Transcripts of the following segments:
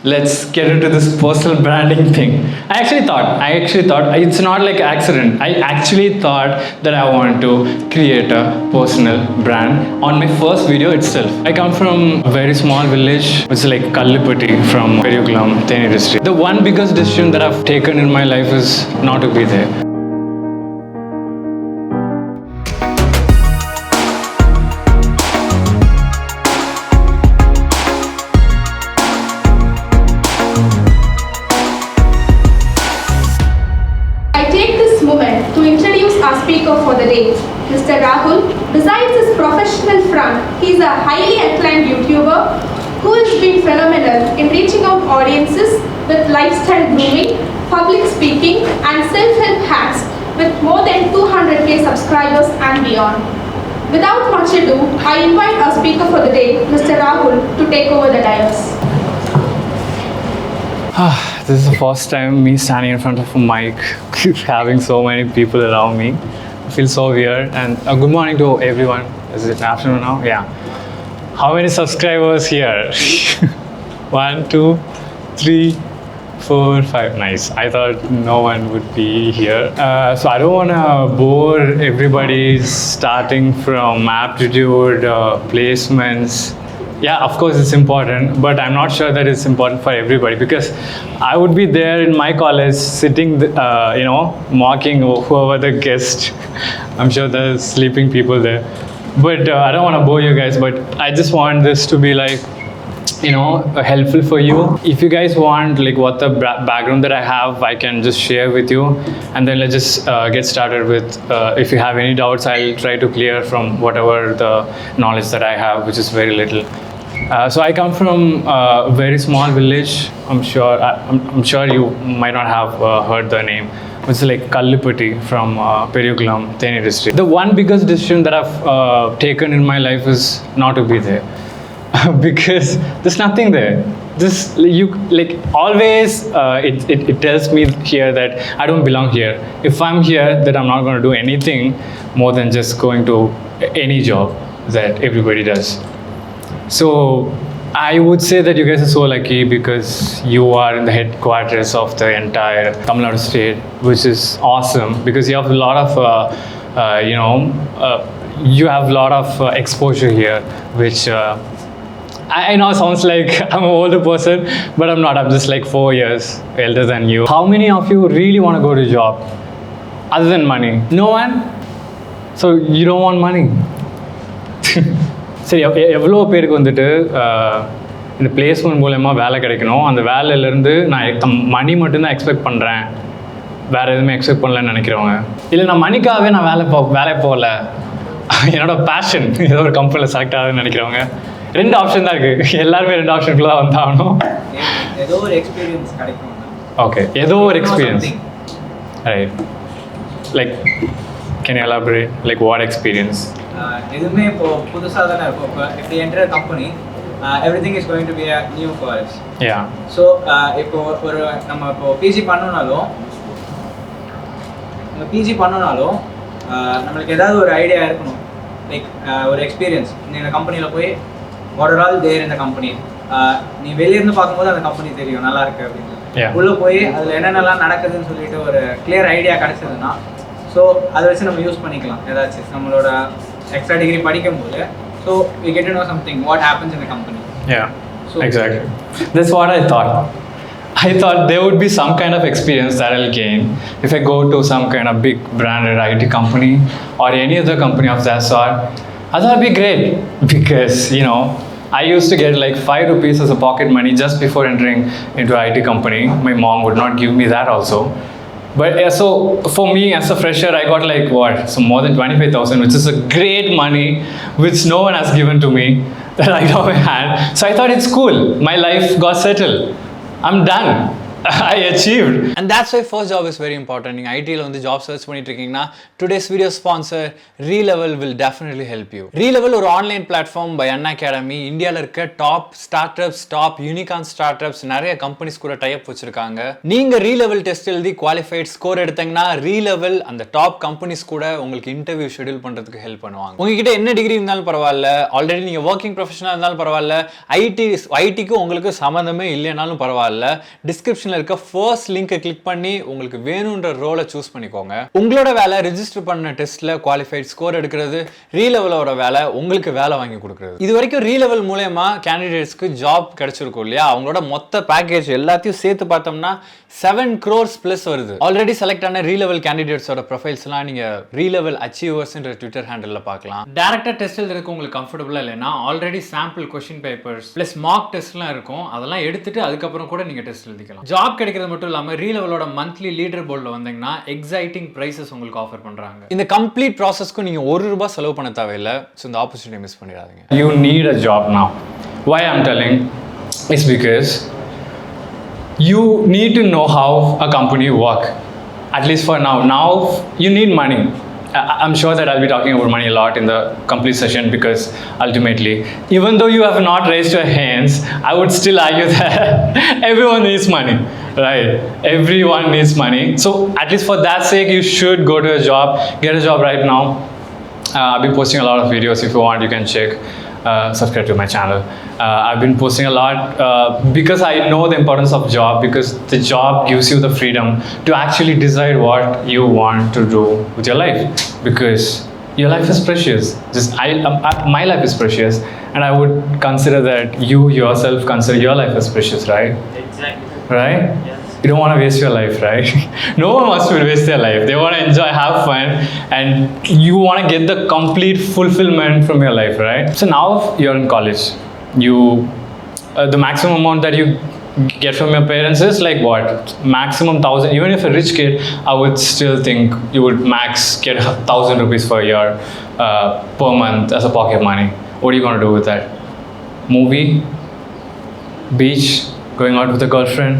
let's get into this personal branding thing. I actually thought it's not like accident. I actually thought that I want to create a personal brand on my first video itself. I come from a very small village, which is like Kallipatti from Periyukulam, Theni district. The one biggest decision that I've taken in my life is not to be there. To introduce our speaker for the day, Mr. Rahul. Besides his professional front, he is a highly acclaimed YouTuber who has been phenomenal in reaching out audiences with lifestyle grooming, public speaking and self-help hacks with more than 200k subscribers and beyond. Without much ado, I invite our speaker for the day, Mr. Rahul, to take over the dais. This is the first time me standing in front of a mic, having so many people around me. I feel so weird. And good morning to everyone. Is it afternoon now? Yeah. How many subscribers here? 1, 2, 3, 4, 5. Nice. I thought no one would be here. So I don't want to bore everybody starting from aptitude, placements. Yeah, of course it's important, but I'm not sure that it's important for everybody because I would be there in my college sitting, mocking whoever the guest. I'm sure there's sleeping people there. But I don't want to bore you guys, but I just want this to be like, helpful for you. If you guys want like what the background that I have, I can just share with you. And then let's just get started with, if you have any doubts, I'll try to clear from whatever the knowledge that I have, which is very little. So I come from a very small village. I'm sure you might not have heard the name. It's like Kallipatti from Periyukulam, Theni district. The one biggest decision that I've taken in my life is not to be there. Because there's nothing there. Just you like always it tells me here that I don't belong here. If I'm here, that I'm not going to do anything more than just going to any job that everybody does. So I would say that you guys are so lucky because you are in the headquarters of the entire Tamil Nadu state, which is awesome because you have a lot of you have a lot of exposure here, which I know it sounds like I'm an older person, but I'm not. I'm just like 4 years elder than you. How many of you really want to go to a job other than money? No one? So you don't want money? சரி எவ்வளோ பேருக்கு வந்துட்டு இந்த placement மூலமாக வேலை கிடைக்கணும், அந்த வேலையிலேருந்து நான் மணி மட்டும்தான் எக்ஸ்பெக்ட் பண்ணுறேன், வேறு எதுவுமே எக்ஸ்பெக்ட் பண்ணலன்னு நினைக்கிறவங்க? இல்லை நான் மணிக்காகவே நான் வேலை போகல, என்னோட பேஷன் ஏதோ ஒரு கம்பெனியில் செலக்ட் ஆகுதுன்னு நினைக்கிறவங்க? 2 ஆப்ஷன் தான் இருக்குது. எல்லாருமே 2 ஆப்ஷனுக்குள்ள தான் வந்தாகணும். ஏதோ ஒரு எக்ஸ்பீரியன்ஸ் கிடைக்கும். ஓகே, ஏதோ ஒரு experience. Right. Like can you elaborate like what experience? எதுவுமே இப்போ புதுசாக தானே இருக்கும். இப்போ if we enter a company, everything is going to be new for us. Yeah. So இப்போ ஒரு நம்ம இப்போ பிஜி பண்ணோம்னாலும் நம்மளுக்கு ஏதாவது ஒரு ஐடியா இருக்கணும். லைக் ஒரு எக்ஸ்பீரியன்ஸ். நீ இந்த கம்பெனியில் போய் what are all there in the company, நீ வெளியிருந்து பார்க்கும்போது அந்த கம்பெனி தெரியும் நல்லா இருக்கு அப்படின்னு. உள்ளே போய் அதில் என்னென்னலாம் நடக்குதுன்னு சொல்லிட்டு ஒரு கிளியர் ஐடியா கிடைச்சதுன்னா, ஸோ அதை வச்சு நம்ம யூஸ் பண்ணிக்கலாம் ஏதாச்சும் நம்மளோட எக்ஸ்ட்ரா டிகிரி படிக்கும்போது. So we get to know something what happens in the company. Yeah, so exactly. That's what I thought. I thought there would be some kind of experience that I'll gain if I go to some kind of big branded IT company or any other company of that sort. I thought it'd be great because, I used to get like 5 rupees as a pocket money just before entering into an IT company. My mom would not give me that also. But so for me as a fresher, I got like so more than 25,000, which is a great money which no one has given to me that I got my hand. So I thought it's cool. My life got settled. I'm done. I achieved. And that's why first job is very important. நீங்க ஐடில வந்து job search பண்ணிட்டு இருக்கீங்கன்னா today's video sponsor Relevel will definitely help you. Relevel ஒரு online platform by Anna academy. இந்தியால இருக்க top startups, top unicorn startups நிறைய companies கூட டை அப் வச்சிருக்காங்க. நீங்க Relevel டெஸ்ட் எழுதி குவாலிஃபைட் ஸ்கோர் எடுத்தீங்கன்னா Relevel அந்த டாப் கம்பெனிஸ் கூட உங்களுக்கு இன்டர்வியூ ஷெட்யூல் பண்றதுக்கு ஹெல்ப் பண்ணுவாங்க. உங்ககிட்ட என்ன டிகிரி இருந்தாலும் பரவாயில்ல, ஆல்ரெடி நீங்க ஒர்க்கிங் ப்ரொஃபஷனல் இருந்தாலும் பரவாயில்ல, ஐடிக்கு உங்களுக்கு சம்மந்தமே இல்லைனாலும் பரவாயில்ல, டிஸ்கிரிப்ஷன்ல இருக்க ஃபர்ஸ்ட் லிங்கை கிளிக் பண்ணி உங்களுக்கு வேணும்ன்ற ரோலை சூஸ் பண்ணிக்கோங்க. உங்களோட வேலை ரெஜிஸ்டர் பண்ண டெஸ்ட்ல குவாலிஃபைட் ஸ்கோர் எடுக்கிறது, ரீலெவலோட வேலை உங்களுக்கு வேலை வாங்கி கொடுக்கிறது. இது வரைக்கும் ரீலெவல் மூலமா கேண்டிடேட்ஸ்க்கு ஜாப் கிடைச்சிருக்கும் இல்லையா? அவங்களோட மொத்த பேக்கேஜ் எல்லாத்தையும் சேர்த்து பார்த்தோம்னா 7 crores plus வருது. ஆல்ரெடி செலக்ட் ஆன ரீலெவல் கேண்டிடேட்ஸோட ப்ரொஃபைல்ஸ்லாம் நீங்க ரீலெவல் அச்சீவர்ஸ்ன்ற ட்விட்டர் ஹேண்டில்ல பார்க்கலாம். டைரக்டா டெஸ்ட் எழுதுறதுக்கு உங்களுக்கு கம்ஃபர்டபுளா இல்லைன்னா already sample question papers plus mark டெஸ்ட்லாம் இருக்கும். அதெல்லாம் எடுத்துட்டு அதுக்கப்புறம் கூட நீங்க டெஸ்ட் எழுதிக்கலாம். ஜாப் கிடைக்கிறது மட்டும் இல்லாம ரீலெவலோட மந்த்லி லீடர் போர்ட்ல வந்தீங்கன்னா எக்ஸைட்டிங் பிரைசஸ் உங்களுக்கு ஆஃபர் பண்றாங்க. இந்த கம்ப்ளீட் ப்ராசஸ்க்கு நீங்க ₹1 செலவு பண்ண தேவையில்லை. ஸோ இந்த ஆப்பர்ச்சுனிட்டி மிஸ் பண்ணிடாதீங்க. You need a job now. Why I'm telling is because you need to know how a company work. At least for now. Now you need money. I'm sure that I'll be talking about money a lot in the complete session because ultimately, even though you have not raised your hands, I would still argue that everyone needs money, right? Everyone needs money. So at least for that sake, you should go to a job, get a job right now. I've been posting a lot of videos. If you want, you can check. Subscribe to my channel. I've been posting a lot because I know the importance of job, because the job gives you the freedom to actually decide what you want to do with your life, because your life is precious. My life is precious, and I would consider that you yourself consider your life as precious, right? Exactly. Right? Yes. You don't want to waste your life, right? No one wants to waste their life. They want to enjoy, have fun, and you want to get the complete fulfillment from your life, right? So now you're in college. The maximum amount that you get from your parents is like what? Maximum 1,000. Even if a rich kid, I would still think you would max get 1,000 rupees per year, per month as a pocket money. What are you going to do with that? Movie? Beach? Going out with a girlfriend?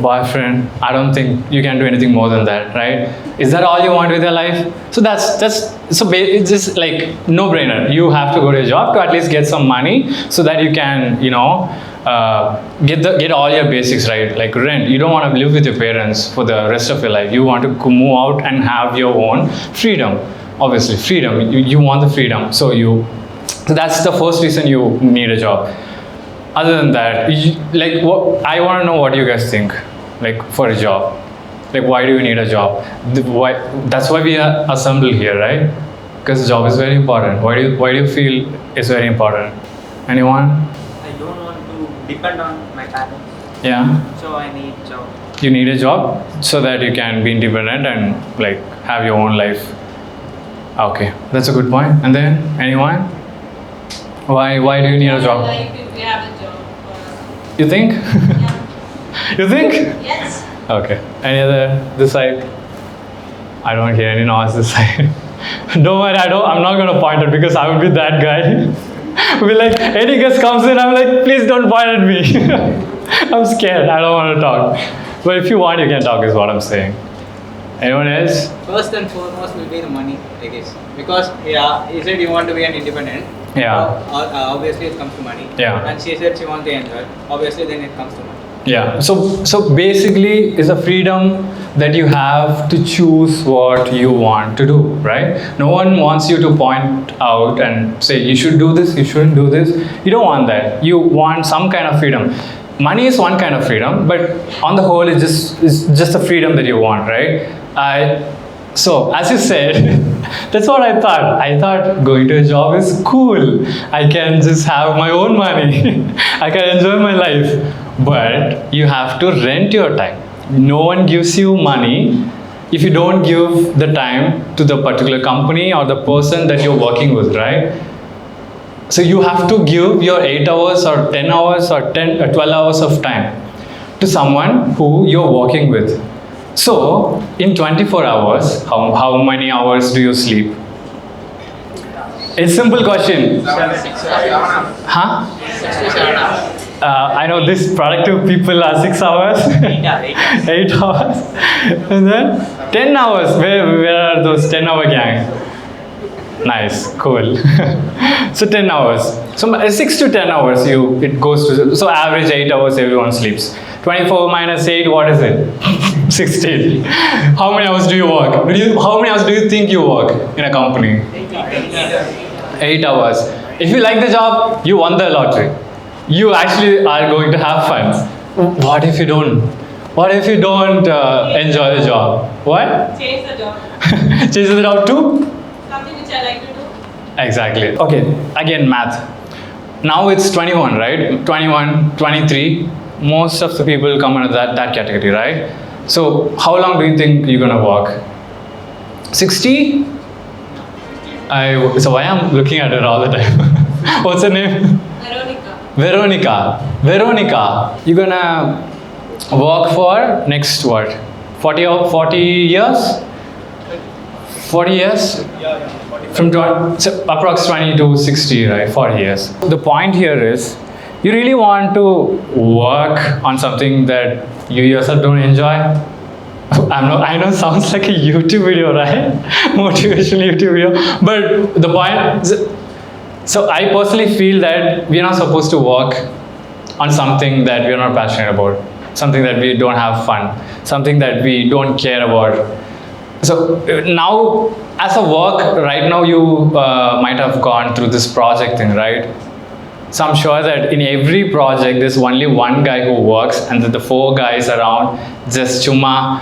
Boyfriend? I don't think you can do anything more than that, right? Is that all you want with your life? So it's just like no brainer. You have to go to a job to at least get some money so that you can, get all your basics right, like rent. You don't want to live with your parents for the rest of your life. You want to move out and have your own freedom. Obviously, freedom. You want the freedom. So that's the first reason you need a job. Other than that, I want to know what you guys think, like for a job. Like, why do you need a job? That's why we are assembled here, right? Because the job is very important. Why do you feel it's very important? Anyone? I don't want to depend on my parents. Yeah. So I need job. You need a job so that you can be independent and like have your own life. Okay, that's a good point. And then anyone? Why do you need a job? Like if we have a job. You think? Yeah. You think? Yes. Okay. Any other this side? I don't hear any noise this side. Don't worry, I'm not gonna point it because I would be that guy. Be like, any guest comes in, I'm like, please don't point at me. I'm scared. I don't want to talk. But if you want, you can talk. Is what I'm saying. Anyone else? First and foremost will be the money, I guess. Because you said you want to be an independent. Yeah. Obviously, it comes to money. Yeah. And she said she wants to enjoy. Obviously, then it comes to money. Yeah. So basically, it's a freedom that you have to choose what you want to do, right? No one wants you to point out and say you should do this, you shouldn't do this. You don't want that. You want some kind of freedom. Money is one kind of freedom, but on the whole, it's just the freedom that you want, right? So, as you said, that's what I thought. I thought going to a job is cool. I can just have my own money. I can enjoy my life. But you have to rent your time. No one gives you money if you don't give the time to the particular company or the person that you're working with, right? So you have to give your 8 hours or 10 hours or 12 hours of time to someone who you're working with. So, in 24 hours, how many hours do you sleep? It's a simple question. 6 to 7 hours. Huh? 6 to 7 hours. I know these productive people are 6 hours, 8 hours, and then 10 hours. Where are those 10-hour gang? Nice, cool. So 10 hours. So 6 to 10 hours it goes to, so average 8 hours everyone sleeps. 24 minus 8, what is it? 16. How many hours do you work? How many hours do you think you work in a company? 8 hours. If you like the job, you won the lottery. You actually are going to have fun. What if you don't? What if you don't enjoy the job? What? Change the job. Change the job too? Something which I like to do. Exactly. Okay, again math. Now it's 21, right? 21, 23. Most of the people come under that category, right? So how long do you think you're gonna work? 60? So why I'm looking at her all the time? What's her name? Veronica. You're gonna work for next what? 40 years? 40 years? From 20, so approx 20 to 60, right? 40 years. The point here is, you really want to work on something that you yourself don't enjoy? I know it sounds like a YouTube video, right? Motivational YouTube video. But the point, so I personally feel that we're not supposed to work on something that we're not passionate about, something that we don't have fun, something that we don't care about. So now, as a work, right now you might have gone through this project thing, right? So I'm sure that in every project, there's only one guy who works, and then the 4 guys around just chuma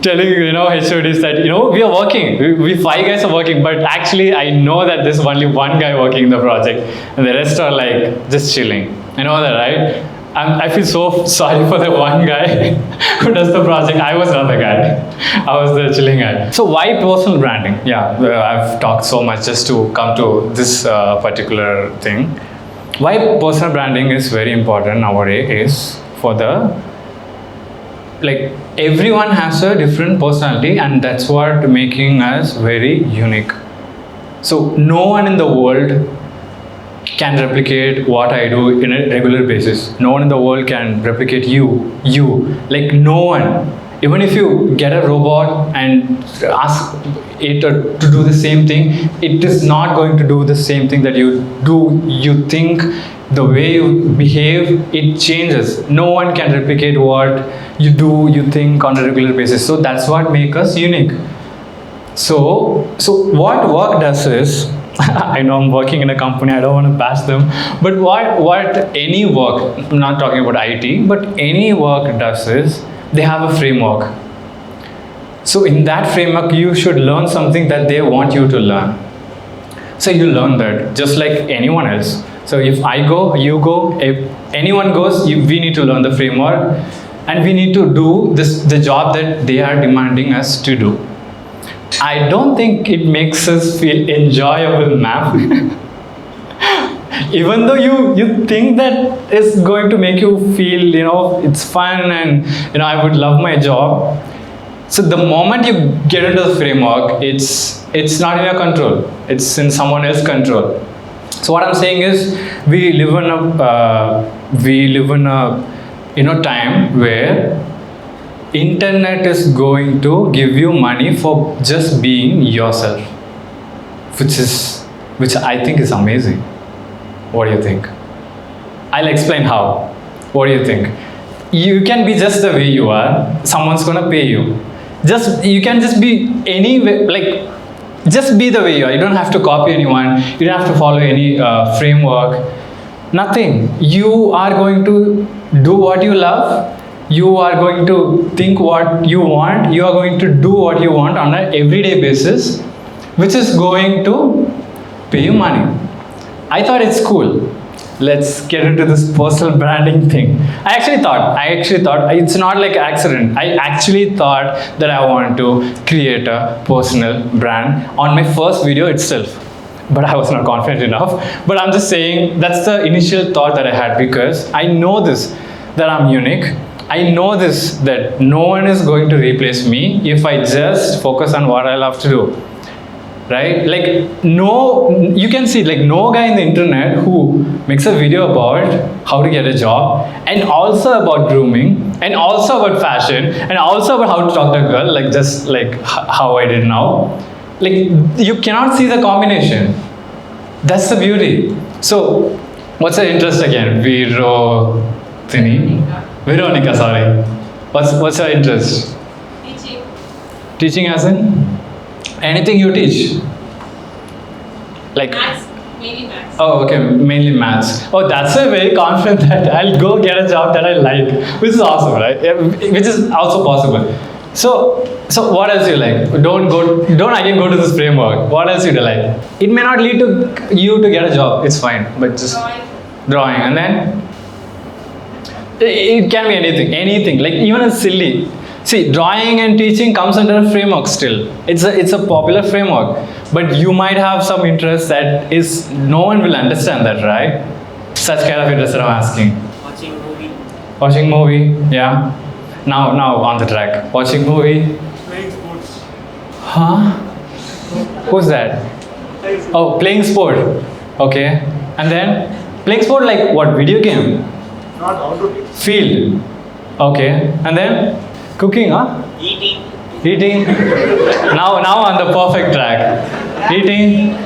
telling HODs that we are working. We 5 guys are working, but actually I know that there's only one guy working in the project, and the rest are like just chilling. You know that, right? I feel so sorry for the one guy who does the project. I was not the guy. I was the chilling guy. So why personal branding? Yeah, I've talked so much just to come to this particular thing. Why personal branding is very important nowadays is for the, like, everyone has a different personality, and that's what making us very unique. So no one in the world can replicate what I do in a regular basis. No one in the world can replicate you. Like no one. Even if you get a robot and ask it to do the same thing, it is not going to do the same thing that you do. You think, the way you behave, it changes. No one can replicate what you do, you think on a regular basis. So that's what makes us unique. So what work does is, I know I'm working in a company, I don't want to bash them, but what any work, I'm not talking about IT, but any work does is, they have a framework. So in that framework, you should learn something that they want you to learn. So you learn that, just like anyone else. So if I go, you go, if anyone goes, we need to learn the framework, and we need to do the job that they are demanding us to do. I don't think it makes us feel enjoyable, ma'am. Even though you think that is going to make you feel, it's fun and, I would love my job. So the moment you get into the framework, it's not in your control. It's in someone else's control. So what I'm saying is, we live in a time where internet is going to give you money for just being yourself, which I think is amazing. What do you think? I'll explain how. What do you think? You can be just the way you are. Someone's gonna pay you. You can just be any way, like, just be the way you are. You don't have to copy anyone. You don't have to follow any framework. Nothing. You are going to do what you love. You are going to think what you want. You are going to do what you want on an everyday basis, which is going to pay you money. I thought it's cool. Let's get into this personal branding thing. I actually thought it's not like accident. I actually thought that I want to create a personal brand on my first video itself. But I was not confident enough. But I'm just saying, that's the initial thought that I had, because I know this, that I'm unique. I know this, that no one is going to replace me if I just focus on what I love to do. right? Like no, you can see like no guy in the internet who makes a video about how to get a job, and also about grooming, and also about fashion, and also about how to talk to a girl, like just like how I did now. Like you cannot see the combination. That's the beauty. So, what's your interest again? Veronica, sorry. What's your interest? Teaching. Teaching as in? Anything you teach? Like Maths. Mainly maths. oh, okay, mainly maths. Oh, that's a very confident that I'll go get a job that I like, which is awesome, right? Yeah, which is also possible. So what else you like? Don't again go to this framework. What else you do like? It may not lead to you to get a job. It's fine, but just drawing, and then it can be anything. Like even a silly. See, drawing and teaching comes under a framework still. It's a popular framework, but you might have some interest that is no one will understand that, right? Such kind of interest that I'm asking. Watching movie, yeah. Now on the track. Watching movie. Playing sports. Huh? Who's that? Oh, playing sport. Okay. And then playing sport like what? Video game? Not outdoor games. Field. Okay. And then cooking, huh? Eating. Now on the perfect track. Eating.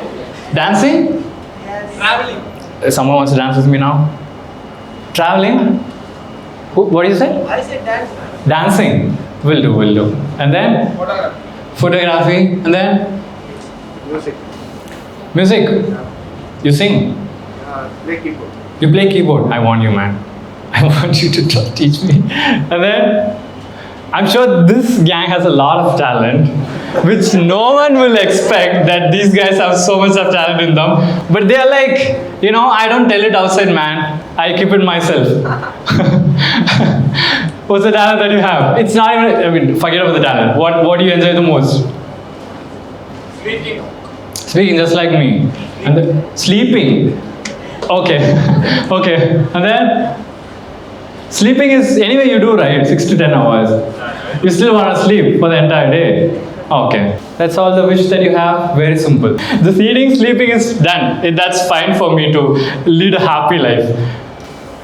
Dancing? Traveling. Someone wants to dance with me now? Traveling? What did you say? I said dance. Dancing. Will do. And then photography. And then Music. music. You sing. Play keyboard. You play keyboard. I want you, man. I want you to teach me. And then I'm sure this gang has a lot of talent, which no one will expect that these guys have so much of talent in them. But they're like, I don't tell it outside, man. I keep it myself. What's the talent that you have? It's not even, forget about the talent. What do you enjoy the most? Speaking just like me. And then sleeping. Okay. Okay. And then sleeping is anyway you do, right? 6 to 10 hours. You still want to sleep for the entire day. Okay. That's all the wish that you have. Very simple. The eating, sleeping is done. That's fine for me to lead a happy life.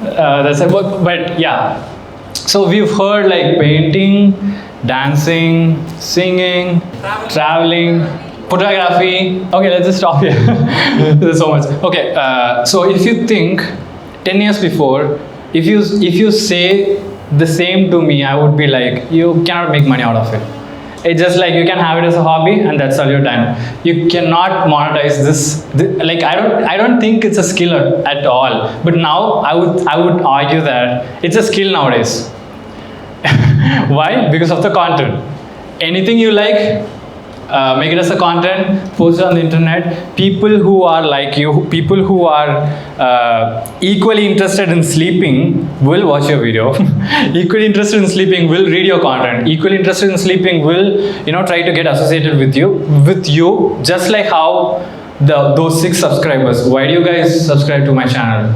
That's it. But yeah. So we've heard like painting, dancing, singing, traveling, photography. Okay, let's just stop here. There's so much. Okay, so if you think 10 years before, if you say the same to me, I would be like, you cannot make money out of it. It's just like you can have it as a hobby and that's all you're done. You cannot monetize this. Like I don't think it's a skill at all. But now I would argue that it's a skill nowadays. Why? Because of the content. Anything you like, make it as a content, post it on the internet. People who are like you, people who are equally interested in sleeping will watch your video. Equally interested in sleeping will read your content. Equally interested in sleeping will try to get associated with you. Just like how those 6 subscribers. Why do you guys subscribe to my channel?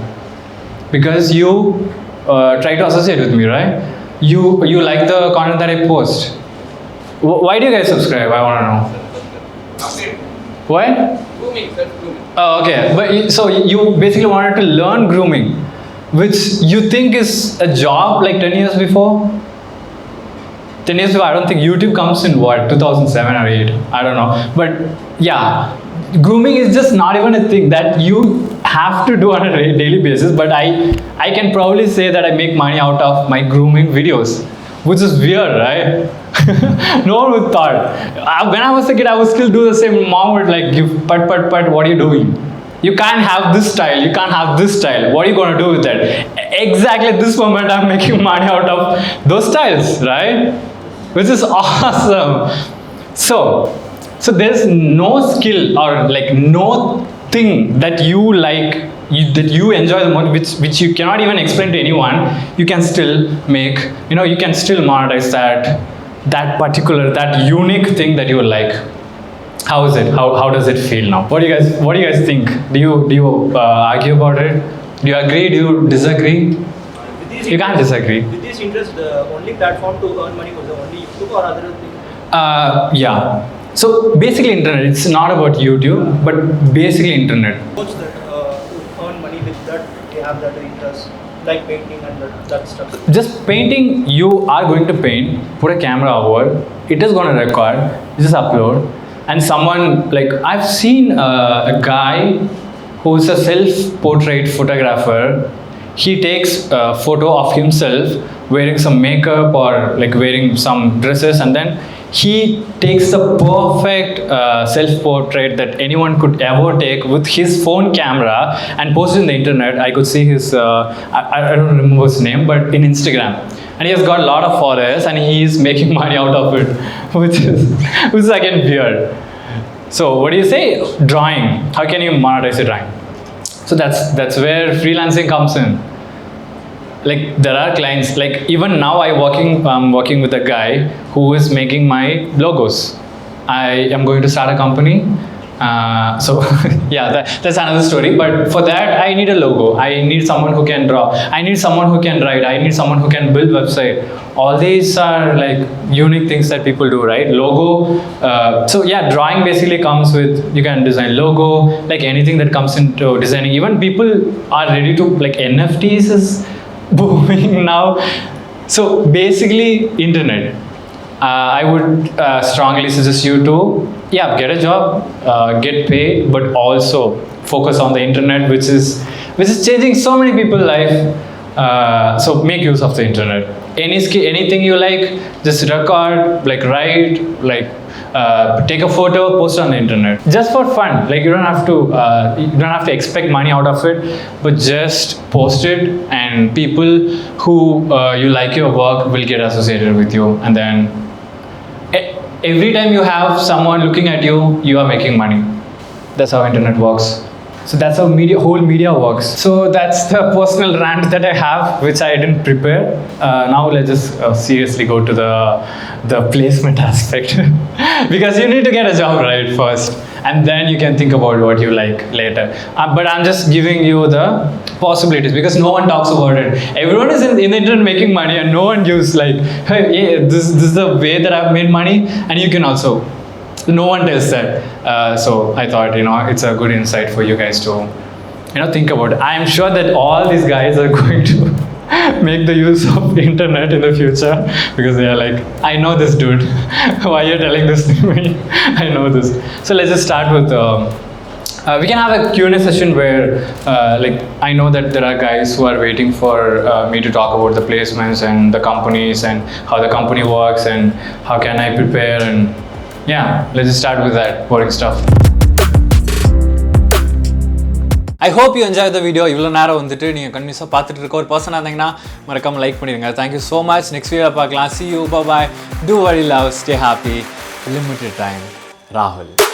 Because you try to associate with me, right? You like the content that I post. Why do you guys subscribe? I want to know. What? Grooming, self-grooming. Oh, okay. But so you basically wanted to learn grooming, which you think is a job like 10 years before? 10 years before, I don't think YouTube comes in what, 2007 or 8? I don't know. But yeah, grooming is just not even a thing that you have to do on a daily basis. But I can probably say that I make money out of my grooming videos, which is weird, right? No one would thought. When I was a kid, I would still do the same. Mom would like give pat, what are you doing? You can't have this style, you can't have this style. What are you going to do with that? Exactly at this moment, I'm making money out of those styles, right? Which is awesome. So there's no skill or like no thing that you like, that you enjoy the most, which you cannot even explain to anyone. You can still make, you can still monetize that particular, that unique thing that you like. How is it? How does it feel now? What do you guys think? Do you argue about it? Do you agree? Do you disagree? You can't disagree. With this interest, the only platform to earn money was the only YouTube or other thing? Yeah. So basically internet, it's not about YouTube, but basically internet. Coach that earn money with that, they have that interest, like painting and that stuff. Just painting, you are going to paint, put a camera over, it is going to record, just upload. And someone, like I've seen a guy who's a self-portrait photographer. He takes a photo of himself wearing some makeup or like wearing some dresses, and then he takes the perfect self-portrait that anyone could ever take with his phone camera and post it on the internet. I could see his, I don't remember his name, but in Instagram. And he has got a lot of followers and he is making money out of it, which is again weird. So what do you say? Drawing. How can you monetize a drawing? So that's where freelancing comes in. Like there are clients, like even now I'm working with a guy who is making my logos. I am going to start a company. So yeah, that's another story. But for that, I need a logo. I need someone who can draw. I need someone who can write. I need someone who can build website. All these are like unique things that people do, right? Logo. So yeah, drawing basically comes with, you can design logo, like anything that comes into designing. Even people are ready to, like NFTs is booming now. So basically internet. I would strongly suggest you to get a job, get paid, but also focus on the internet, which is changing so many people's life. So make use of the internet. Anything you like, just record, like write, like take a photo, post it on the internet, just for fun. Like you don't have to expect money out of it, but just post it, and people who you like your work will get associated with you, and then every time you have someone looking at you, you are making money. That's how internet works. So that's how whole media works. So that's the personal rant that I have, which I didn't prepare. Now let's just seriously go to the placement aspect. Because you need to get a job right first, and then you can think about what you like later. But I'm just giving you the possibilities, because no one talks about it. Everyone is in the internet making money, and no one gives like, hey, this is the way that I've made money, and you can also. No one tells that. So I thought, it's a good insight for you guys to, think about it. I'm sure that all these guys are going to make the use of internet in the future, because they are like, I know this dude. Why are you telling this to me? I know this. So let's just start with, we can have a Q&A session where, like, I know that there are guys who are waiting for me to talk about the placements and the companies and how the company works and how can I prepare, and yeah, let's just start with that boring stuff. I hope you enjoyed the video. இவ்வளோ நேரம் வந்துட்டு நீங்கள் கண்டிப்பாக பார்த்துட்டு இருக்க ஒரு பர்சனாக இருந்தீங்கன்னா மறக்காமல் லைக் பண்ணிடுங்க. Thank you so much. Next video பார்க்கலாம். See you. Bye bye. Do what you love. Stay happy. Limited time. Rahul.